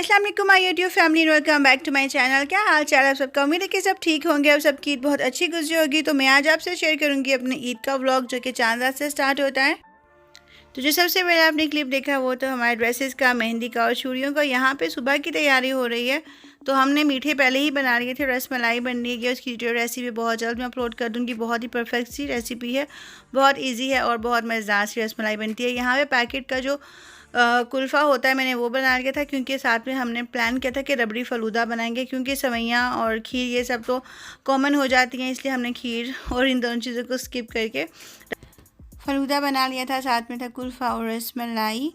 अस्सलाम वालेकुम my YouTube family, welcome back to my channel. क्या हाल चाल है आप सबका? उम्मीद है कि सब ठीक होंगे। अब सबकी ईद बहुत अच्छी गुजरी होगी। तो मैं आज आपसे शेयर करूंगी अपने ईद का व्लॉग जो कि चांद रात से स्टार्ट होता है। तो जो सबसे पहले आपने क्लिप देखा वो तो हमारे ड्रेसेस का, मेहंदी का और चूड़ियों का। यहाँ पे सुबह की तैयारी हो रही है। तो हमने मीठे पहले ही बना लिए थे, रस मलाई बन रही है। उसकी वीडियो रेसिपी बहुत जल्द मैं अपलोड कर दूँगी। बहुत ही परफेक्ट सी रेसिपी है, बहुत ईजी है और बहुत मज़ेदार सी रस मलाई बनती है। यहाँ पे पैकेट का जो कुल्फ़ा होता है मैंने वो बना लिया था, क्योंकि साथ में हमने प्लान किया था कि रबड़ी फ़लूदा बनाएंगे, क्योंकि सेवइयाँ और खीर ये सब तो कॉमन हो जाती हैं, इसलिए हमने खीर और इन दोनों चीज़ों को स्किप करके फ़लूदा बना लिया था। साथ में था कुल्फ़ा और रसमलाई।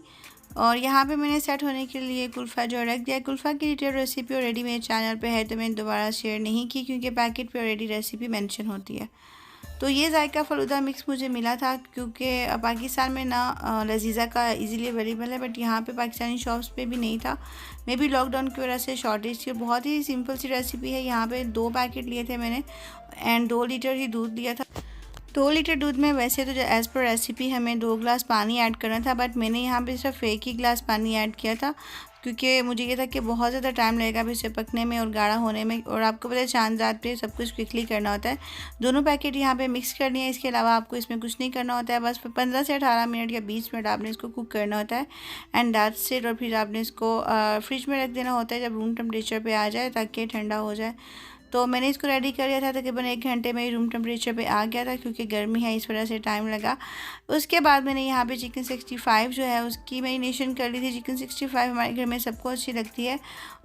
और यहाँ पे मैंने सेट होने के लिए कुल्फ़ा जो रख दिया। कुल्फ़ा की डिटेल रेसिपी ऑलरेडी मेरे चैनल पे है, तो मैंने दोबारा शेयर नहीं की, क्योंकि पैकेट पे ऑलरेडी रेसिपी मेंशन होती है। तो ये जायका फ़लूदा मिक्स मुझे मिला था, क्योंकि पाकिस्तान में ना लजीज़ा का इजीली अवेलेबल है, बट यहाँ पे पाकिस्तानी शॉप्स पे भी नहीं था। मे बी लॉकडाउन की वजह से शॉर्टेज थी। बहुत ही सिंपल सी रेसिपी है। यहाँ पे 2 पैकेट लिए थे मैंने एंड 2 लीटर ही दूध लिया था। 2 लीटर दूध में वैसे तो एज़ पर रेसिपी हमें 2 गिलास पानी ऐड करना था, बट मैंने यहाँ पे सिर्फ 1 ही गिलास पानी ऐड किया था, क्योंकि मुझे ये था कि बहुत ज़्यादा टाइम लगेगा फिर इसे पकने में और गाढ़ा होने में। और आपको पता है चांद रात पे सब कुछ क्विकली करना होता है। दोनों पैकेट यहाँ पे मिक्स करनी है। इसके अलावा आपको इसमें कुछ नहीं करना होता है। बस 15 से 18 मिनट या 20 मिनट आपने इसको कुक करना होता है एंड दैट्स इट। और फिर आपने इसको फ्रिज में रख देना होता है जब रूम टेम्परेचर पर आ जाए, ताकि ठंडा हो जाए। तो मैंने इसको रेडी कर लिया था, तकरीबन 1 घंटे में ही रूम टेम्परेचर पे आ गया था, क्योंकि गर्मी है इस वजह से टाइम लगा। उसके बाद मैंने यहाँ पे चिकन 65 जो है उसकी मैरिनेशन कर ली थी। चिकन 65 हमारे घर में सबको अच्छी लगती है।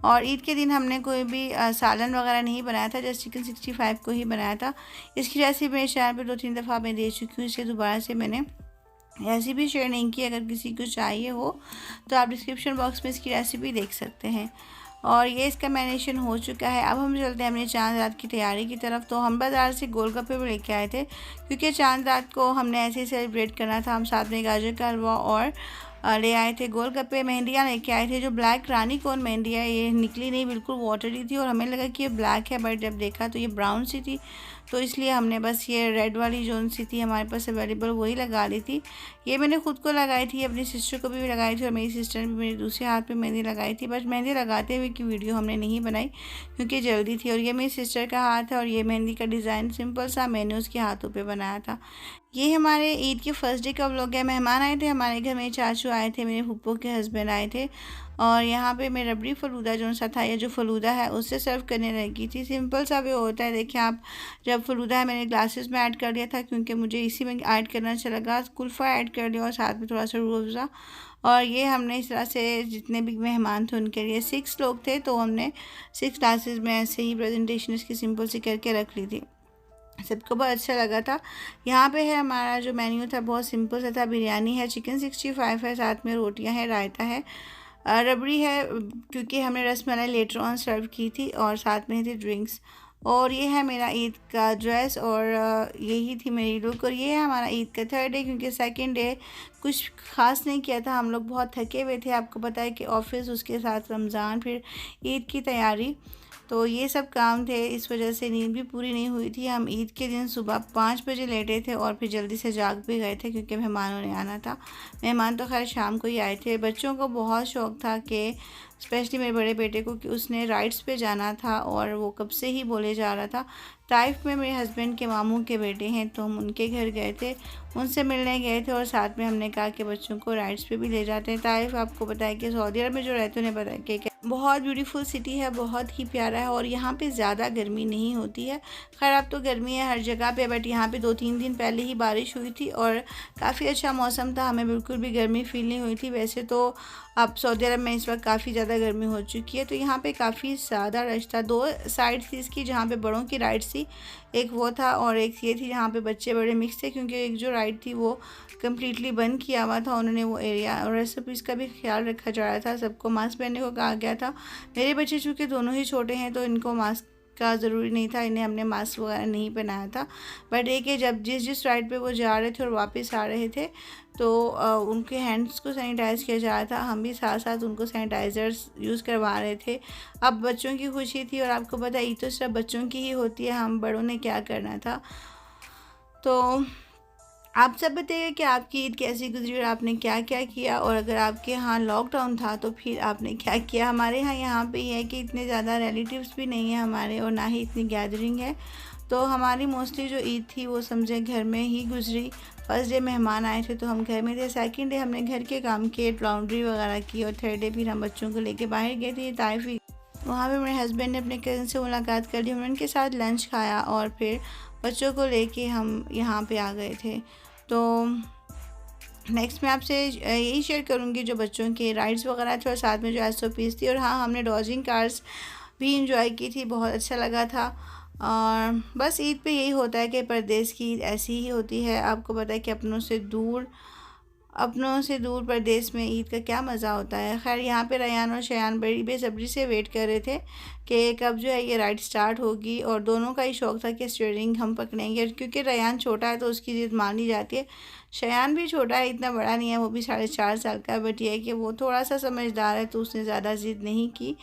और ईद के दिन हमने कोई भी सालन वगैरह नहीं बनाया था, जस्ट चिकन 65 को ही बनाया था। इसकी रेसिपी मेरे चैनल पर 2-3 दफ़ा मैं दे चुकी हूँ, इसलिए दोबारा से मैंने रेसिपी शेयर नहीं की। अगर किसी को चाहिए हो तो आप डिस्क्रिप्शन बॉक्स में इसकी रेसिपी देख सकते हैं। और ये इसका मैरिनेशन हो चुका है। अब हम चलते हैं अपने चांद रात की तैयारी की तरफ। तो हम बाज़ार से गोलगप्पे भी लेके आए थे, क्योंकि चांद रात को हमने ऐसे ही सेलिब्रेट करना था। हम साथ में गाजर का हलवा और ले आए थे गोलगप्पे। मेहंदियाँ लेके आए थे। जो ब्लैक रानी कौन मेहंदी है ये निकली नहीं, बिल्कुल वाटरी थी और हमें लगा कि ये ब्लैक है, बट जब देखा तो ये ब्राउन सी थी। तो इसलिए हमने बस ये रेड वाली जो सी थी हमारे पास अवेलेबल वही लगा ली थी। ये मैंने खुद को लगाई थी, अपनी सिस्टर को भी लगाई थी और मेरी सिस्टर ने भी मेरे दूसरे हाथ पे मेहंदी लगाई थी। बस मेहंदी लगाते हुए की वीडियो हमने नहीं बनाई, क्योंकि जल्दी थी। और ये मेरी सिस्टर का हाथ है और ये मेहंदी का डिज़ाइन सिंपल सा मैंने उसके हाथों पे बनाया था। ये हमारे ईद के फर्स्ट डे का व्लॉग है। मेहमान आए थे हमारे घर, मेरे चाचू आए थे, मेरे फूफो के हस्बैंड आए थे। और यहाँ पे मैं रबड़ी फ़लूदा जो सा था, या जो फ़लूदा है उससे सर्व करने लगी थी। सिंपल सा वे होता है। देखिए आप, जब फ़लूदा है मैंने ग्लासेस में ऐड कर लिया था, क्योंकि मुझे इसी में ऐड करना अच्छा लगा। कुल्फ़ा ऐड कर लिया और साथ में थोड़ा सा रूह अफ़ज़ा। और ये हमने इस तरह से जितने भी मेहमान थे उनके लिए 6 लोग थे, तो हमने 6 ग्लासेस में ऐसे ही प्रेजेंटेशन इसकी सिंपल सी करके रख ली थी। सबको बहुत अच्छा लगा था। यहाँ पे है हमारा जो मेन्यू था, बहुत सिंपल सा था। बिरयानी है, चिकन 65 है, साथ में रोटियां हैं, रायता है, रबड़ी है, क्योंकि हमने रसमलाई लेटर ऑन सर्व की थी, और साथ में थी ड्रिंक्स। और ये है मेरा ईद का ड्रेस, और यही थी मेरी लुक। और ये है हमारा ईद का 3rd डे, क्योंकि 2nd डे कुछ ख़ास नहीं किया था। हम लोग बहुत थके हुए थे, आपको पता है कि ऑफिस, उसके साथ रमज़ान, फिर ईद की तैयारी, तो ये सब काम थे। इस वजह से नींद भी पूरी नहीं हुई थी। हम ईद के दिन सुबह 5 बजे लेटे थे और फिर जल्दी से जाग भी गए थे, क्योंकि मेहमानों ने आना था। मेहमान तो खैर शाम को ही आए थे। बच्चों को बहुत शौक़ था कि, स्पेशली मेरे बड़े बेटे को, कि उसने राइड्स पे जाना था, और वो कब से ही बोले जा रहा था। ताइफ में मेरे हस्बैंड के मामू के बेटे हैं, तो हम उनके घर गए थे, उनसे मिलने गए थे, और साथ में हमने कहा कि बच्चों को राइड्स पे भी ले जाते हैं। ताइफ आपको पता है कि सऊदी अरब में जो रहते हैं उन्हें पता है कि बहुत ब्यूटीफुल सिटी है, बहुत ही प्यारा है, और यहाँ पे ज़्यादा गर्मी नहीं होती है। खैर अब तो गर्मी है हर जगह पे, बट यहाँ पे 2-3 दिन पहले ही बारिश हुई थी और काफ़ी अच्छा मौसम था। हमें बिल्कुल भी गर्मी फील नहीं हुई थी। वैसे तो अब सऊदी अरब में इस वक्त काफ़ी ज़्यादा गर्मी हो चुकी है। तो यहाँ पे काफ़ी ज़्यादा रश था। 2 साइड थी इसकी, जहाँ पे बड़ों की राइड्स थी, एक वो था और एक ये थी जहाँ पे बच्चे बड़े मिक्स थे, क्योंकि एक जो राइड थी वो कम्प्लीटली बंद किया हुआ था उन्होंने वो एरिया। और रेसिपीज़ का भी ख्याल रखा जा रहा था, सबको मास्क पहनने को कहा गया था। मेरे बच्चे चूँकि दोनों ही छोटे हैं, तो इनको मास्क का ज़रूरी नहीं था, इन्हें हमने मास्क वगैरह नहीं पहनाया था। बट एक है, जब जिस राइड पे वो जा रहे थे और वापस आ रहे थे, तो उनके हैंड्स को सैनिटाइज़ किया जा रहा था। हम भी साथ साथ उनको सैनिटाइज़र्स यूज़ करवा रहे थे। अब बच्चों की खुशी थी, और आपको पता है ईद तो सिर्फ बच्चों की ही होती है, हम बड़ों ने क्या करना था। तो आप सब बताइए कि आपकी ईद कैसी गुजरी और आपने क्या क्या किया, और अगर आपके यहाँ लॉकडाउन था तो फिर आपने क्या किया। हमारे यहाँ पे ये है कि इतने ज़्यादा रिलेटिव्स भी नहीं है हमारे, और ना ही इतनी गैदरिंग है, तो हमारी मोस्टली जो ईद थी वो समझे घर में ही गुजरी। फर्स्ट डे मेहमान आए थे तो हम घर में थे, सेकंड डे हमने घर के काम किए, लॉन्ड्री वगैरह की, और थर्ड डे फिर हम बच्चों को लेके बाहर गए थे ताइफ। वहाँ पे मेरे हस्बैंड ने अपने कज़न से मुलाकात कर ली, हमने उनके साथ लंच खाया और फिर बच्चों को लेके हम यहाँ पे आ गए थे। तो नेक्स्ट मैं आपसे यही शेयर करूँगी जो बच्चों के राइड्स वगैरह थे और साथ में जो SOPs थी। और हाँ, हमने डॉजिंग कार्स भी इंजॉय की थी, बहुत अच्छा लगा था। और बस ईद पे यही होता है कि परदेश की ईद ऐसी ही होती है। आपको पता है कि अपनों से दूर परदेश में ईद का क्या मज़ा होता है। खैर, यहाँ पे रयान और शयान बड़ी बेसब्री से वेट कर रहे थे कि कब जो है ये राइड स्टार्ट होगी, और दोनों का ही शौक़ था कि स्टीयरिंग हम पकड़ेंगे, क्योंकि रयान छोटा है तो उसकी ज़िद मानी जाती है। शयान भी छोटा है, इतना बड़ा नहीं है, वो भी 4.5 साल का है, बट ये है कि वो थोड़ा सा समझदार है तो उसने ज़्यादा ज़िद नहीं की।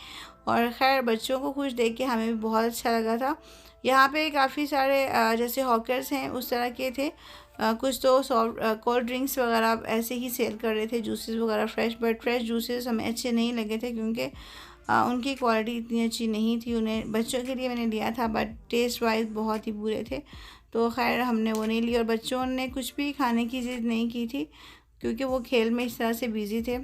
और ख़ैर, बच्चों को खुश देख के हमें भी बहुत अच्छा लगा था। यहाँ पे काफ़ी सारे जैसे हॉकर्स हैं उस तरह के थे, कुछ तो सॉफ्ट कोल्ड ड्रिंक्स वगैरह ऐसे ही सेल कर रहे थे, जूसेस वगैरह फ्रेश, बट फ्रेश जूसेस हमें अच्छे नहीं लगे थे क्योंकि उनकी क्वालिटी इतनी अच्छी नहीं थी। उन्हें बच्चों के लिए मैंने लिया था, बट टेस्ट वाइज बहुत ही बुरे थे, तो खैर हमने वो नहीं लिया। और बच्चों ने कुछ भी खाने की ज़िद नहीं की थी क्योंकि वो खेल में इस तरह से बिज़ी थे।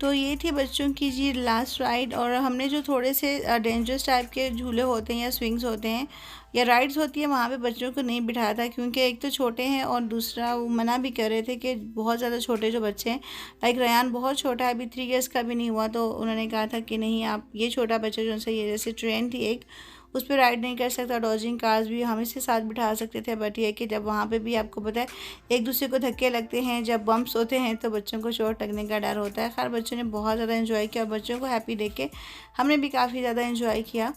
तो ये थी बच्चों की जी लास्ट राइड। और हमने जो थोड़े से डेंजरस टाइप के झूले होते हैं या स्विंग्स होते हैं या राइड्स होती है, वहाँ पे बच्चों को नहीं बिठाया था क्योंकि एक तो छोटे हैं और दूसरा वो मना भी कर रहे थे कि बहुत ज़्यादा छोटे जो बच्चे हैं, लाइक रयान बहुत छोटा है, अभी 3 ईयर्स का भी नहीं हुआ, तो उन्होंने कहा था कि नहीं, आप ये छोटा बच्चा जो सा ये जैसे ट्रेन थी एक, उस पर राइड नहीं कर सकता। डॉजिंग कार्स भी हम इसके साथ बिठा सकते थे, बट ये कि जब वहाँ पे भी आपको पता है एक दूसरे को धक्के लगते हैं, जब बम्प्स होते हैं तो बच्चों को चोट लगने का डर होता है। खैर, बच्चों ने बहुत ज़्यादा इन्जॉय किया और बच्चों को हैप्पी देख के हमने भी काफ़ी ज़्यादा इन्जॉय किया।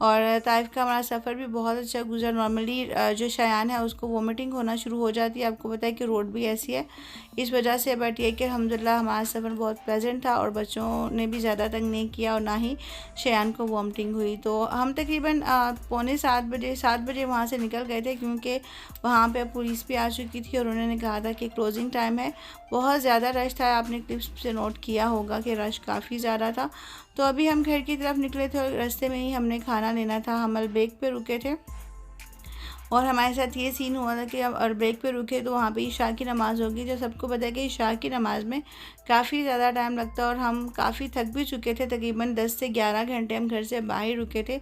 और ताइफ का हमारा सफ़र भी बहुत अच्छा गुजरा। नॉर्मली जो शयान है उसको वोमिटिंग होना शुरू हो जाती है, आपको पता है कि रोड भी ऐसी है इस वजह से, बट ये कि अल्हम्दुलिल्लाह हमारा सफ़र बहुत प्लेजेंट था और बच्चों ने भी ज़्यादा तंग नहीं किया और ना ही शयान को वोमिटिंग हुई। तो हम तकरीबन 7 बजे वहाँ से निकल गए थे क्योंकि वहाँ पे पुलिस भी आ चुकी थी और उन्होंने कहा था कि क्लोजिंग टाइम है। बहुत ज़्यादा रश था, आपने क्लिप्स से नोट किया होगा कि रश काफ़ी ज़्यादा था। तो अभी हम घर की तरफ निकले थे और रास्ते में ही हमने खाना लेना था, हम अल-बेक पे रुके थे और हमारे साथ ये सीन हुआ था कि हम अल-बेक पे रुके तो वहाँ पे इशा की नमाज़ होगी। जो सबको पता है कि इशा की नमाज़ में काफ़ी ज़्यादा टाइम लगता है और हम काफ़ी थक भी चुके थे, तकरीबन 10 से 11 घंटे हम घर से बाहर रुके थे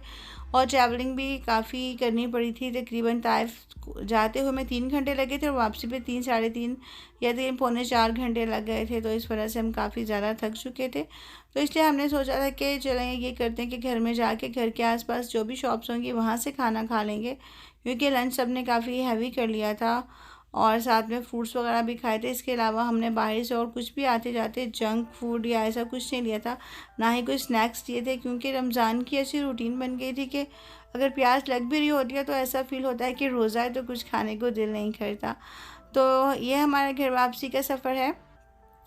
और ट्रैवलिंग भी काफ़ी करनी पड़ी थी। तकरीबन ताइफ जाते हुए में 3 घंटे लगे थे और वापसी पे 3 साढ़े 3 या 3 पौने 4 घंटे लग गए थे, तो इस वजह से हम काफ़ी ज़्यादा थक चुके थे। तो इसलिए हमने सोचा था कि चलें ये करते हैं कि घर में जाके घर के आसपास जो भी शॉप्स होंगी वहाँ से खाना खा लेंगे, क्योंकि लंच सब ने काफ़ी हैवी कर लिया था और साथ में फ्रूट्स वगैरह भी खाए थे। इसके अलावा हमने बाहर से और कुछ भी आते जाते जंक फूड या ऐसा कुछ नहीं लिया था, ना ही कोई स्नैक्स लिए थे, क्योंकि रमज़ान की ऐसी रूटीन बन गई थी कि अगर प्यास लग भी रही होती है तो ऐसा फ़ील होता है कि रोज़ा है तो कुछ खाने को दिल नहीं करता। तो ये हमारा घर वापसी का सफ़र है।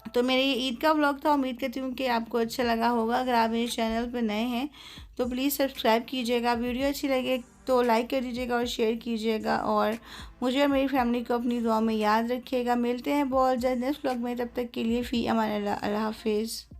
तो मेरे ये ईद का व्लॉग था, उम्मीद करती हूँ कि आपको अच्छा लगा होगा। अगर आप मेरे चैनल पर नए हैं तो प्लीज़ सब्सक्राइब कीजिएगा, वीडियो अच्छी लगे तो लाइक कर दीजिएगा और शेयर कीजिएगा और मुझे और मेरी फैमिली को अपनी दुआ में याद रखिएगा। मिलते हैं बहुत जल्द नेक्स्ट व्लॉग में, तब तक के लिए फ़ी अमान अल्लाह, अल्लाह हाफिज़।